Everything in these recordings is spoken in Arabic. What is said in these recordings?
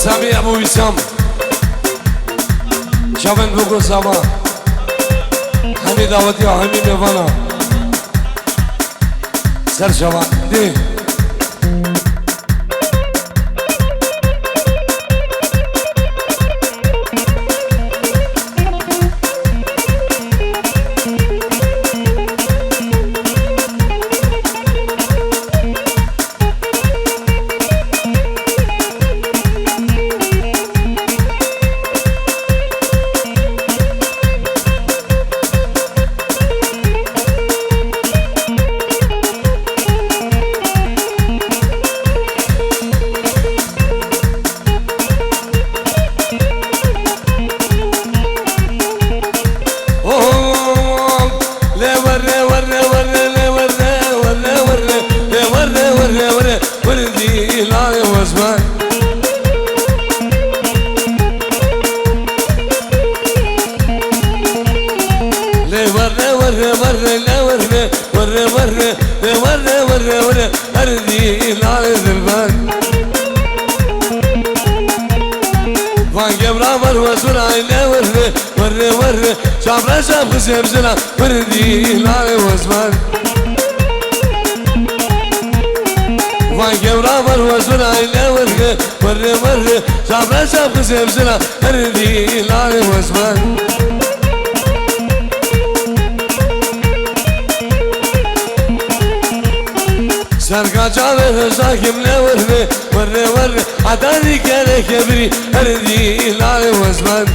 سامي ابو وسام شافن بوكو سما حميد دعوتي وحميد ميفانا سر شباب دي شاب خسيب زنا وردي لالي وزمان وان كبرا وزنا إلا ورد ورد شاب خسيب زنا وردي لالي وزمان سرقا جاوه ساكم لورد ورد عداني كان كبري وردي لالي وزمان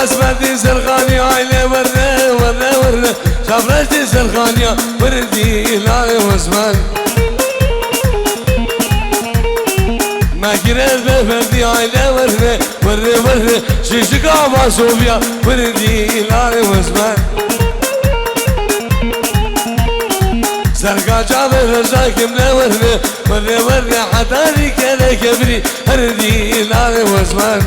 أسمتي سرخاني عيلي ورد شفرتي سرخاني وردي لالي وزمان ما كريت بفردي عيلي ورد شيشكا ما صوفيا وردي لالي وزمان سرقا جابر رزاكم ورد حتى كذا كبري وردي لالي وزمان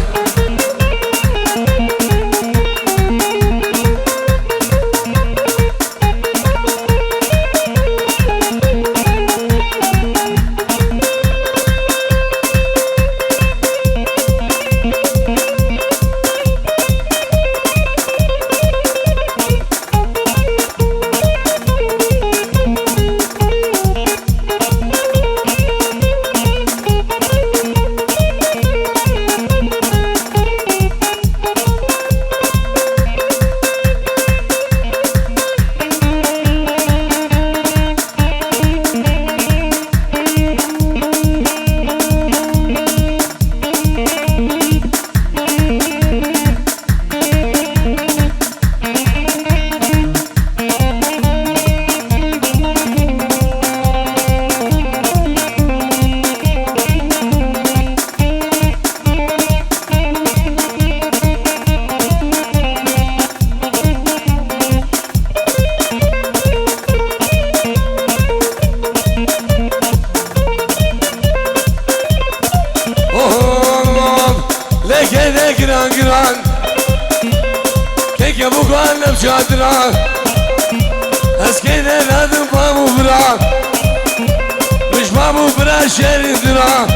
گران که ابو قلب شادران اسكي نادم بابو برا مش بابو برا شاري درا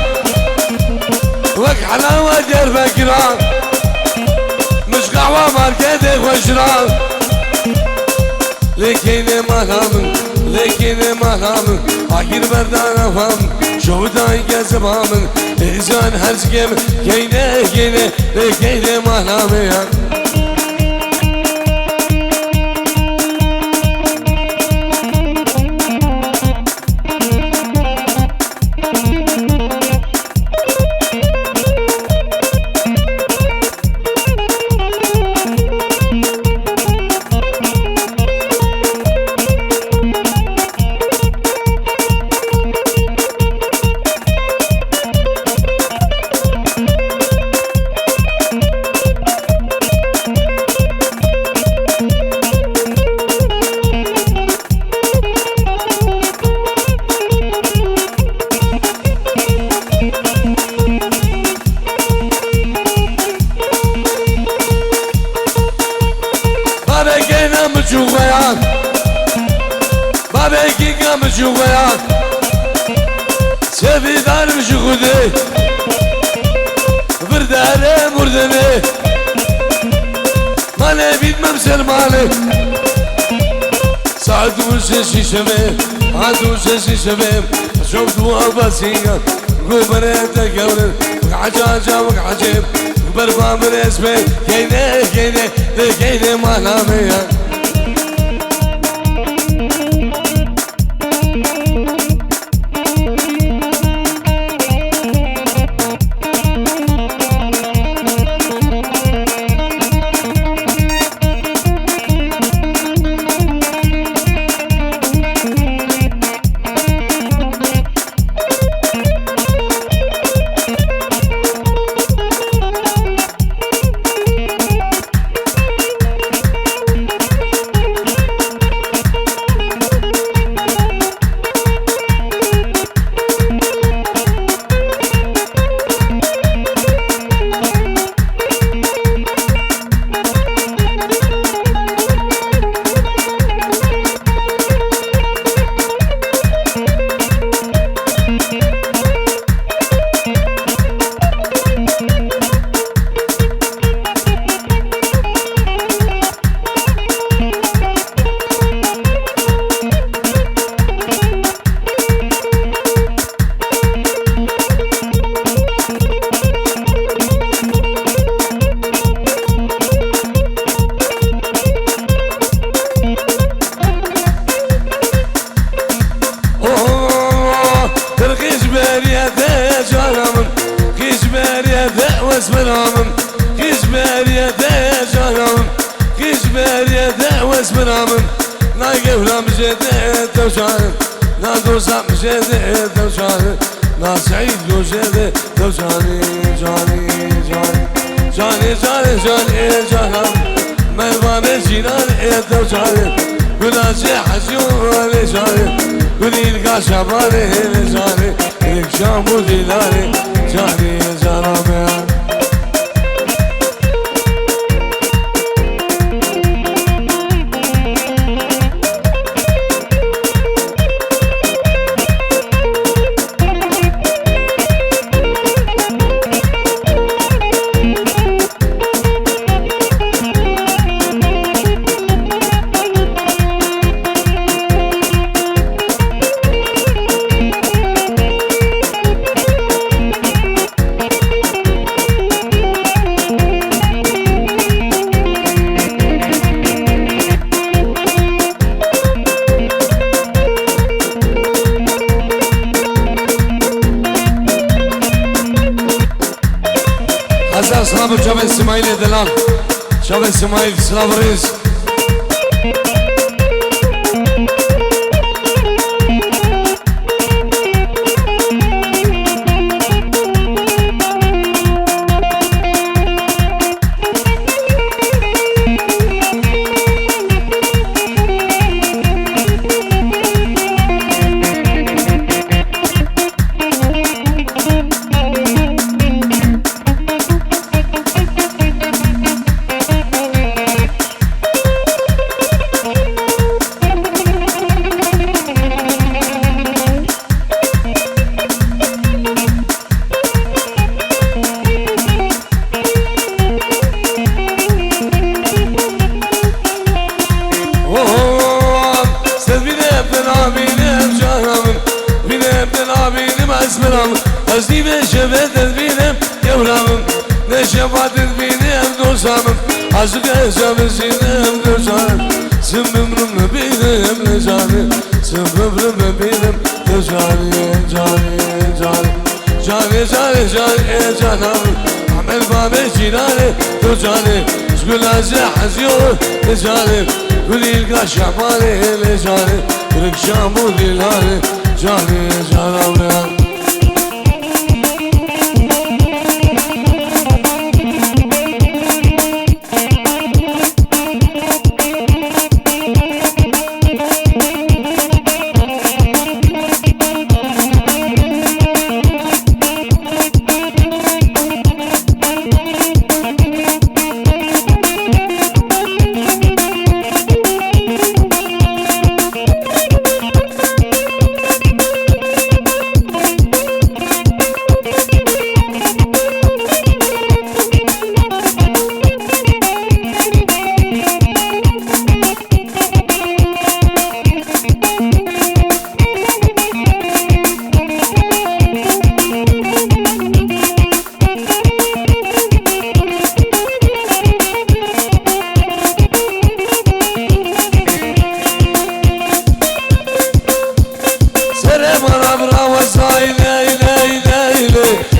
وك حلاوة دير فكرا مش قهوة ماركة خوشرا لكن ما خامن آخر بردان افهم شودای گزمامن ایزان هرزگم گینه گینه گینه مهنامه مجوغيان بابا كيكا مجوغيان سيفي دار مشغودي برداري مردني مالي بيت ممسر مالي سعد وشاشي شباب عاد وشاشي شباب شوفتوا أباسية قوبريتا قولن وقعجاجا وقعجيب بربا من اسمي كيني كيني كيني مهنامية واسمرامم كيشباريا دا جانم كيشباريا دا واسمرامم ناقف لام جديد توشان نادوسام جديد توشان ناسعيد لو جديد توشاني جاني جاني جاني جاني جاني جانم مهربان جيران توشاني قلاشي حجوني جاني قولي لقا شباني جاني لك شامو ديلاني جاني جانم أصحاب شباب إسماعيل دلال شباب إسماعيل سلافريز şefaatın benim dostanım Aşık yaşamı sinem dostanım Sımrımrımı benim necanım Sımrımrımı benim necanım Canım canım Canım canım Amel babel cinane necanım Şgül azı haziyor necanım Gül ilga şamane necanım Kırık şamu dilane Canım canım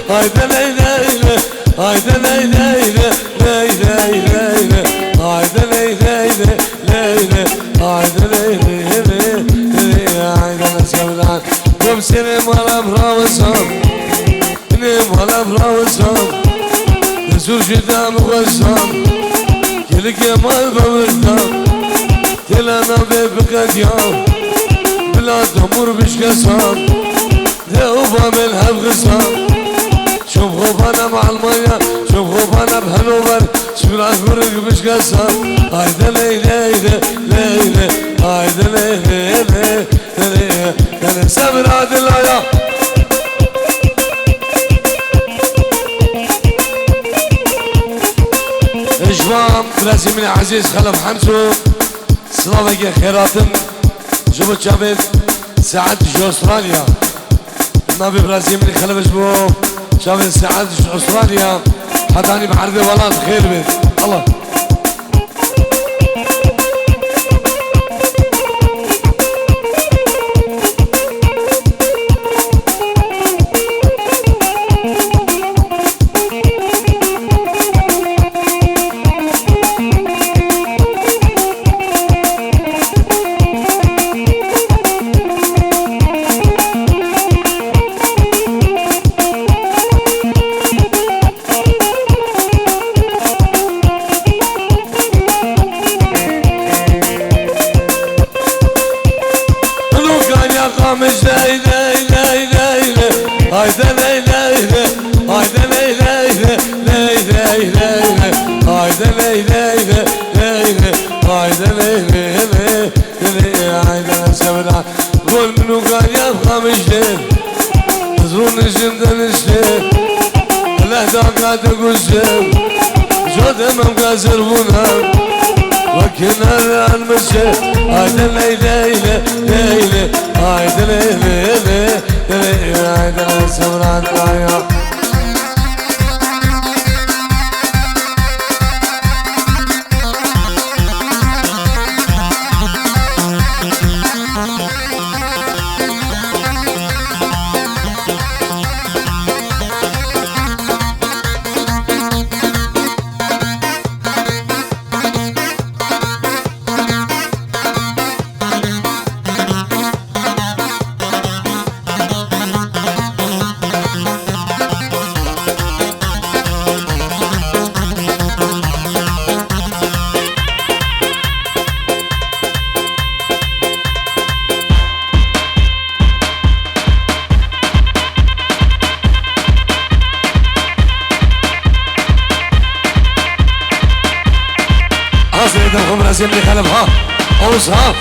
Haydi leyle haydi leyle leyle haydi leyle leyle haydi leyle haydi sevdan Kom senin malam ravsam benim malam ravsam Nesur şidam ghassam Gelik yemal bavurdam Telana ve bikadyam Bila damur bişkasam Deoba melhab ghassam شوف خوفانا مع المية شوف خوفانا بهالوبر شبرا فرق مش قصر هايدا ليلة ليلة هايدا ليلة ليلة انا سابر عاد العيا اجمام براسي من عزيز خلف حمسو سلامك خيراتن جبت شابت ساعد في استراليا النبي براسي من خلف اسبوع شاف السعادة في أستراليا حتاني بعرضي والله خير بيت الله مش ليلى ليلى ليلى هايدا ليلى هايدا ليلى ليلى ليلى هايدا ليلى ليلى هايدا ليلى ليلى هايدا سبنا قول منو قال يبقى مش ليل تزرون الجندن الشيل الاهدا قاعد اقول شيل جود امام قاسر بونام وكنا المشي هايدا ليلى ليلى هايدا ليلى ليلى هايدا سمران العيا سيدكم راسم لي خلف ها اوس ها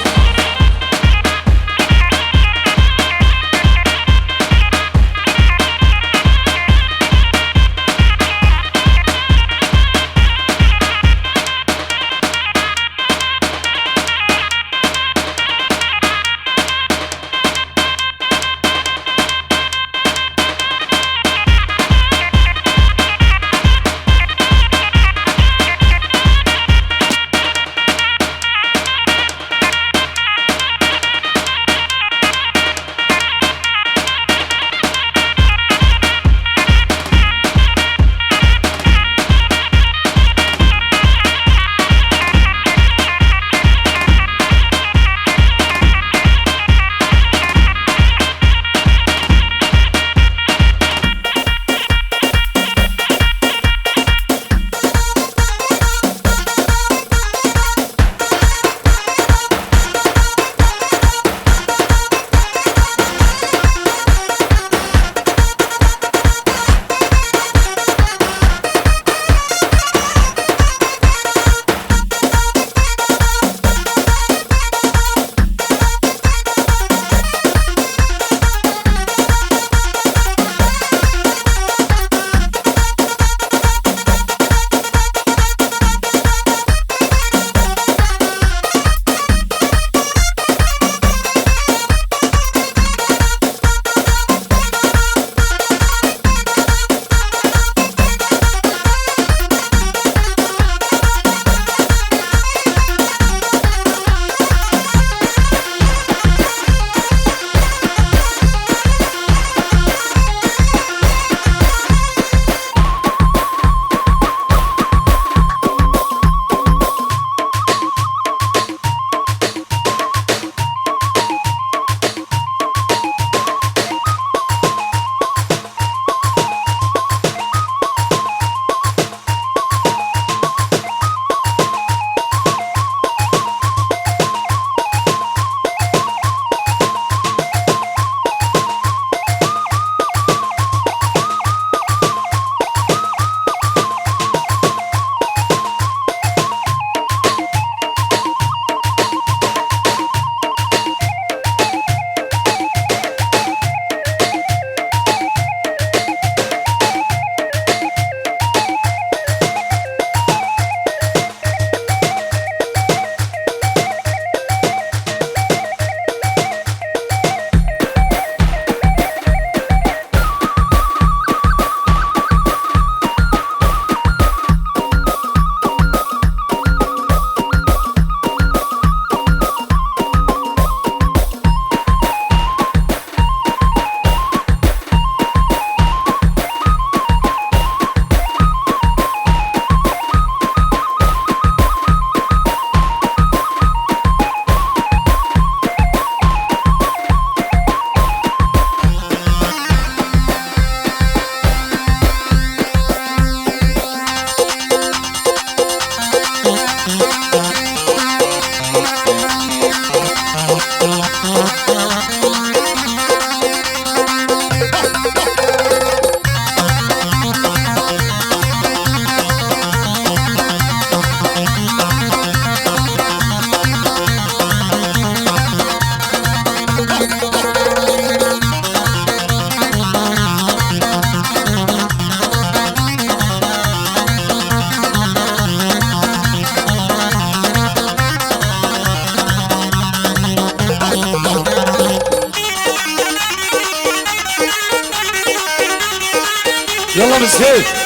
سيف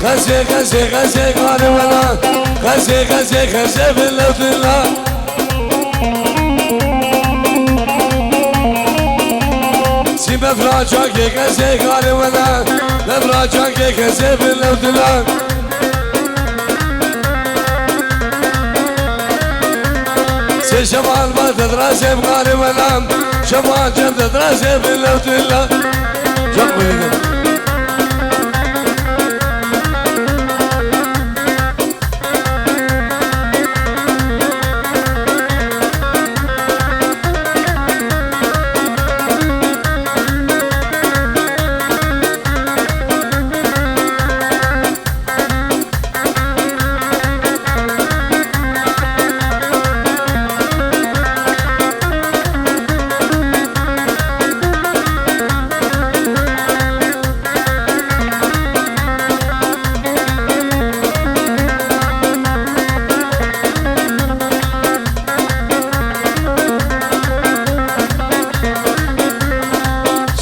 غزي غزي غزي غاري ولا غزي غزي غزي بالله بالله سي مفراجك غزي غاري ولا مفراجك غزي بالله بالله سي شمال ما تدرسي بغاري ولا شمال جم تدرسي بالله بالله جنبي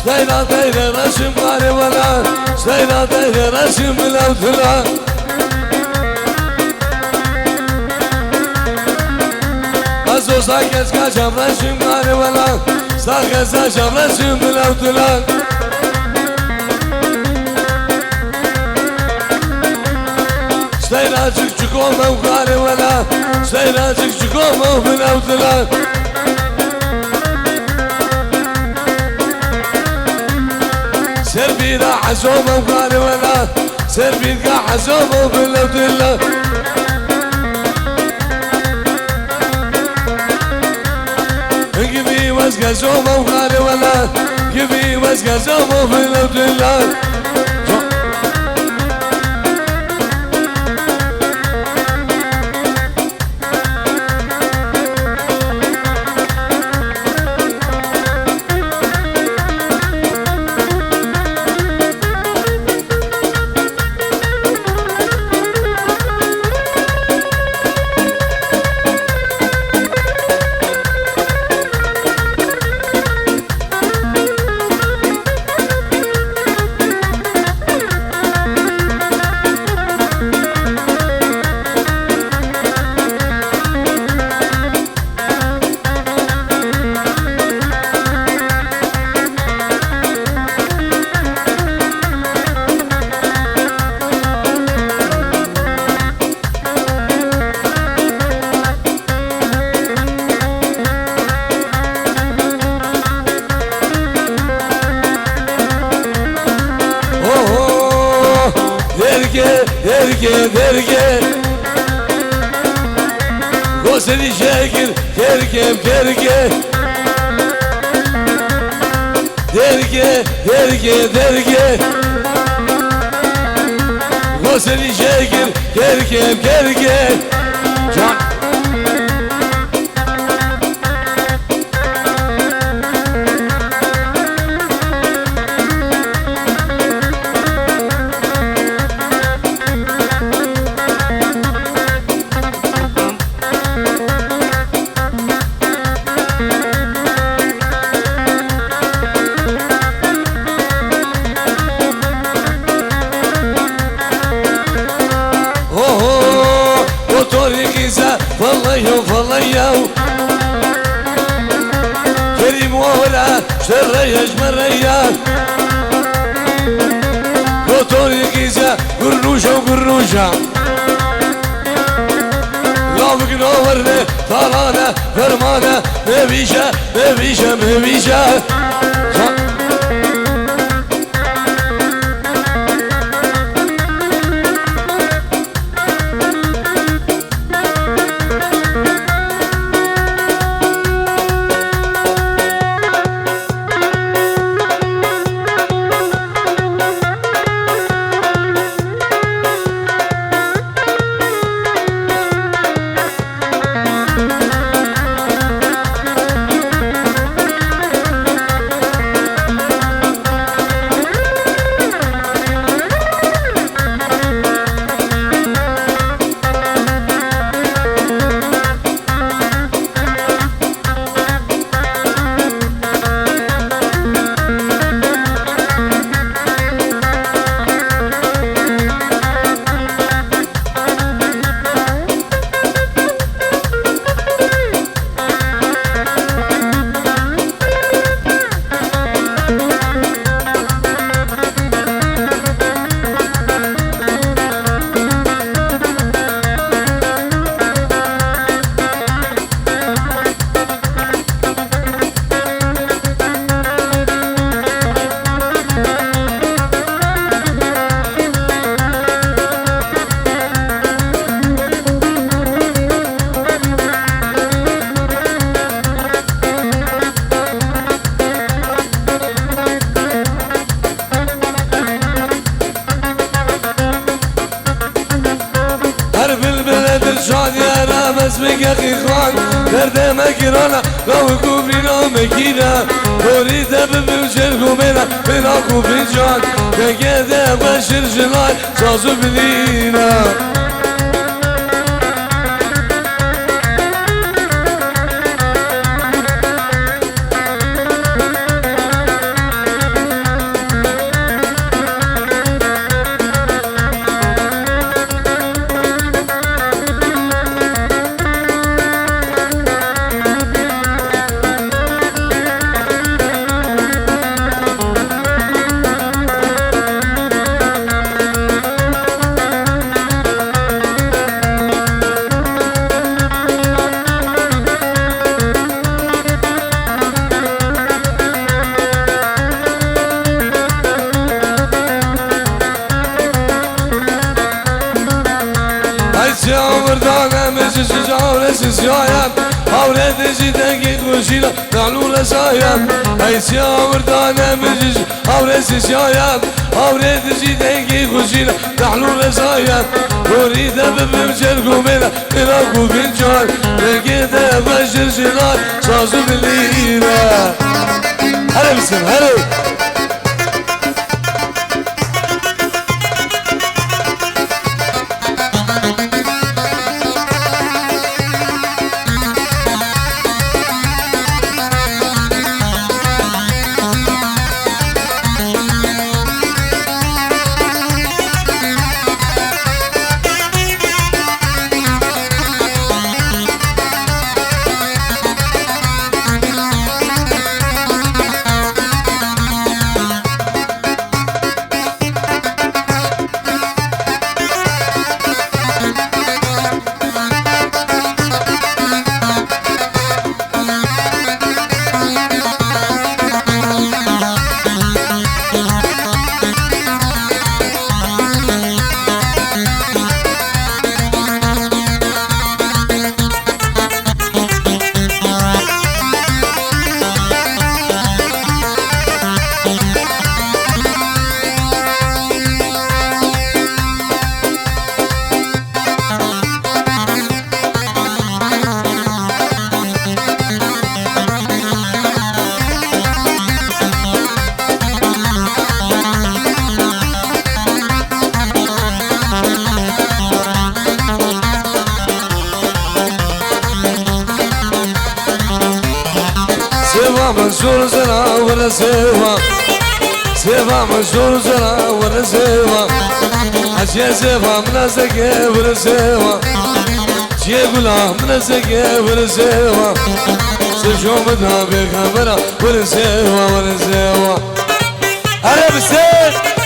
سينا دايرة رسم غاري ولا سينا دايرة رسم الأوثلا أزو ساكت كاشم رسم غاري ولا ساكت كاشم رسم الأوثلا سينا تكشكوما وغاري ولا سينا تكشكوما وبالأوثلا سربينا حزومة وقاري ولا سربينا حزومة وبالله بالله قبي واسقى زومة وقاري ولا قبي واسقى زومة وبالله بالله derge Goseni şekil derge derge Goseni şekil derge Can والله كريم ولا شريش مريا موتوري كيزا قرنوشة لابق نورنا طالانا فرمانا مبيشة اسمك اخوان دردم اكرانا لو كوفينا مكينا اريد بمشركو بنا كوفي جان كده بشر جلاي سازو بلينا وردانا مجلس جاولة سيايا حولة جدك خوشينا نعلو رسايا هيسيا وردانا مجلس حولة سيايا حولة جدك خوشينا نعلو رسايا وريد بمشركو بنا كوفي جان كده بشر جلاي سازو بالليلة هلا بسم هلا منصور زرع ولا سيفا سيفا منصور زرع ولا سيفا حشي سيفا منازقه ولا سيفا شي قولها منازقه ولا سيفا سيشو بدها بخبرها ولا سيفا ولا سيفا هلا بالسيف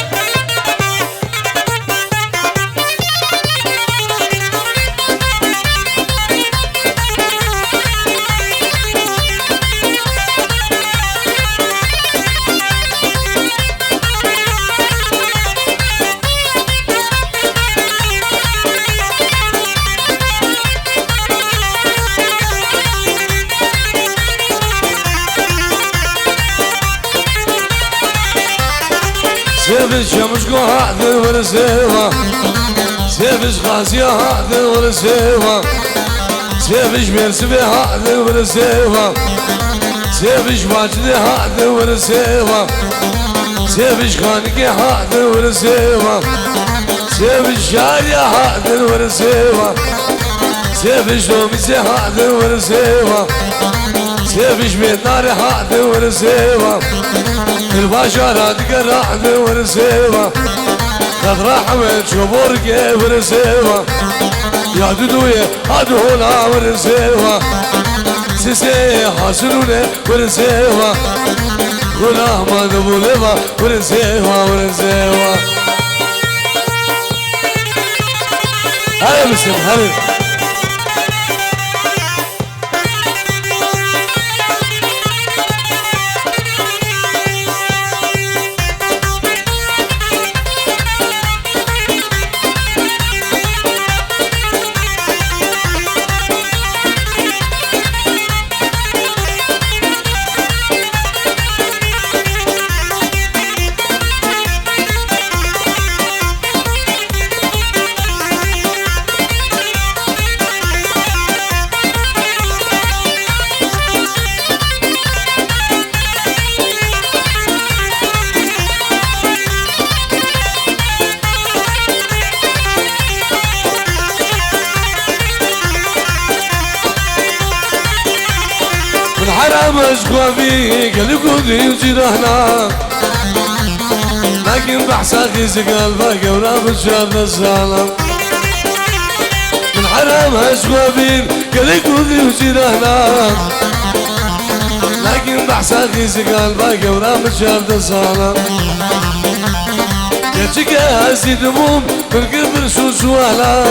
سيفش شمشكو هذا ولا سيفا سيفش خاسية هذا ولا سيفا سيفش بيرسبي هذا ولا سيفا سيفش واجدي هذا ولا سيفا سيفش خانقي هذا ولا سيفا سيفش شارية هذا ولا سيفا سيفش دوميسي هذا ولا سيفا سيفش بيت ناري هذا ولا سيفا البشرة تقرع ورسيفة خضرا حمد شبور كيف ورسيفة يا دودوية هدولا ورسيفة سيسي حاسلوني ورسيفة ولا ما دبوليفة ورسيفة ورسيفة هاي مسلم هاي حرام اشقوابي قلبو ذي وجيرهنا لكن بحسا خيس قلبك وراب الشاب السلام من حرام اشقوابي قلبو ذي وجيرهنا لكن بحسا خيس قلبك وراب الشاب السلام يجيك هاسي دموم من قبل شو سوالا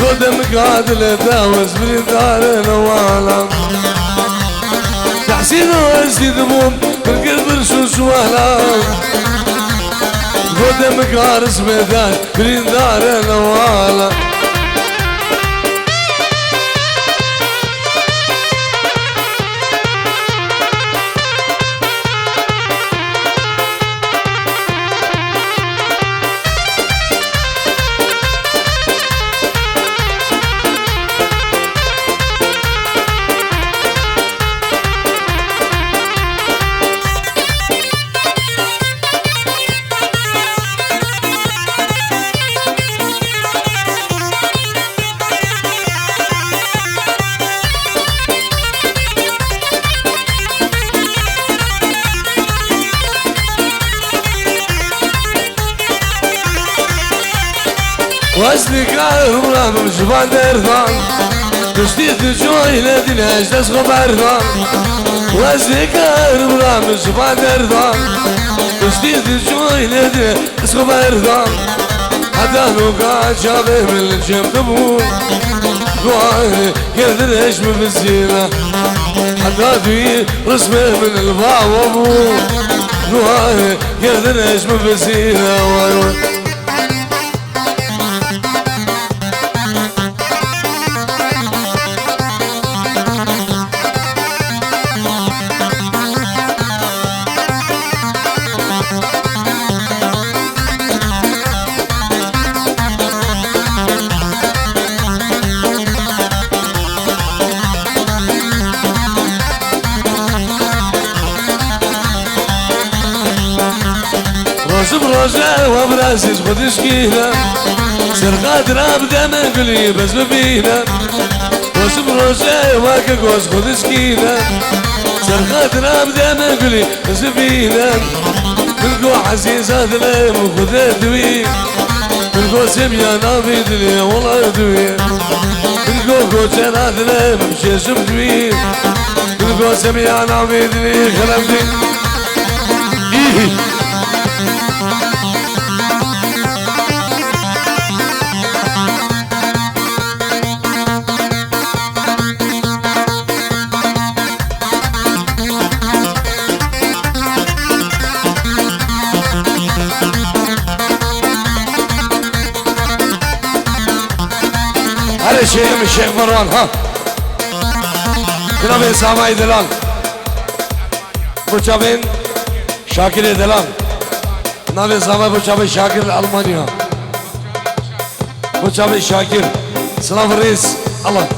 قدمك عادل تاوز من دار نوالا تحسين واسي ذموم من قلب رشوش وهلا قدمك عارس ميدان من دار نوالا واسلك عمران وجبان درفان تشتيت جوي لدين اجلس خبرفان واسلك عمران وجبان درفان تشتيت جوي لدين اجلس خبرفان حتى نوقع شابه من الجيم دبو قواني قدر ايش من الزينة حتى دوي رسمه من الباع وابو قواني قدر ايش من الزينة بروجة وبراسيس خد شكيلة سر قادرة بدم قلي بس بفينا واسم روزه واك جوز خدش كينا سرخات راب دايما قولي زبينا كلكو عزيزة دلم وخذ دوي كلكو سميا نافي دلي والله دوي كلكو كوتشانا دلم مشي سمدوي كلكو سميا نافي دلي خلمدي إيه هذا شيء من الشيخ مروان ها جناب سامعي دلال بوچابين شاكر دلال جناب سامعي بوچابين شاكر ألمانيا بوچابين شاكر سلام الرئيس الله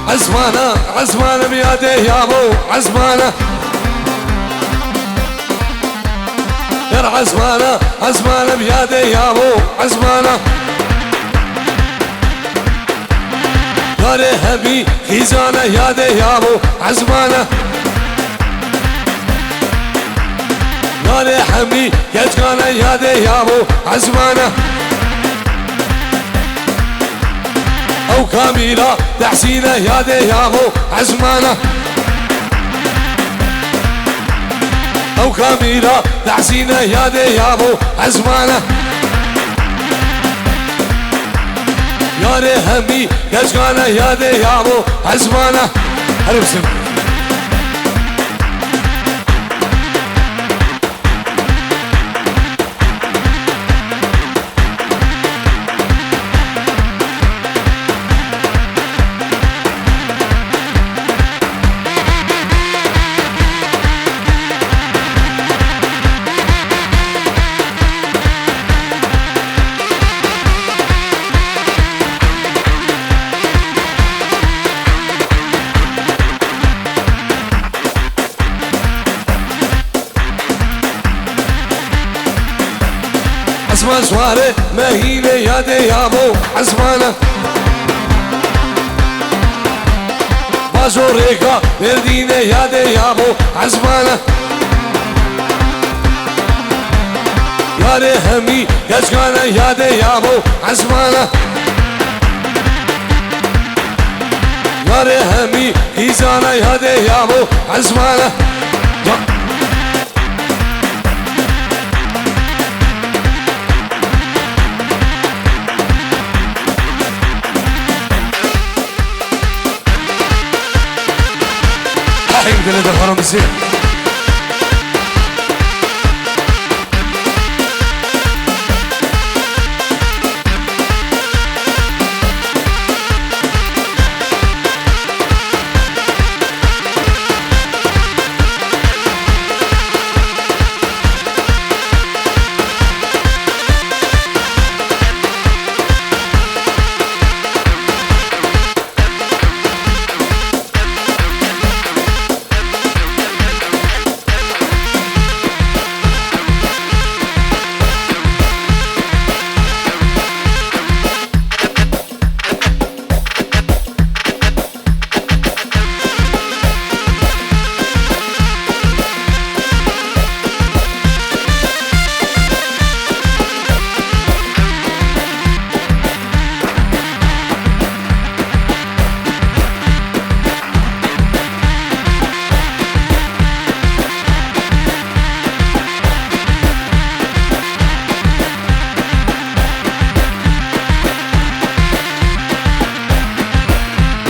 عزمانة عزمانة بياده يا ابو عزمانة يا عزمانة عزمانة بياده يا ابو عزمانة يا رهبي خيزانة ياده يا ابو عزمانة يا رحمي كتكانة ياده يا ابو عزمانة أو كاميرا تحسينه ياده يا ابو عزمانة أو كاميرا تحسينه ياده يا ابو عزمانة يا رهمي كشكانه ياده يا ابو عزمانة هلا بسم عزمان سواري مهينة ياده يا ابو عزمانة بازوريكا بردينة ياده يا ابو عزمانة يا رهمي كشكانة ياده يا ابو عزمانة يا رهمي خيزانة ياده يا ابو عزمانة يمكن يدخلوا مسيح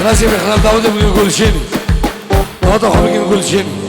لازم يخلال داود يقول شيني داود أخوة يقول شيني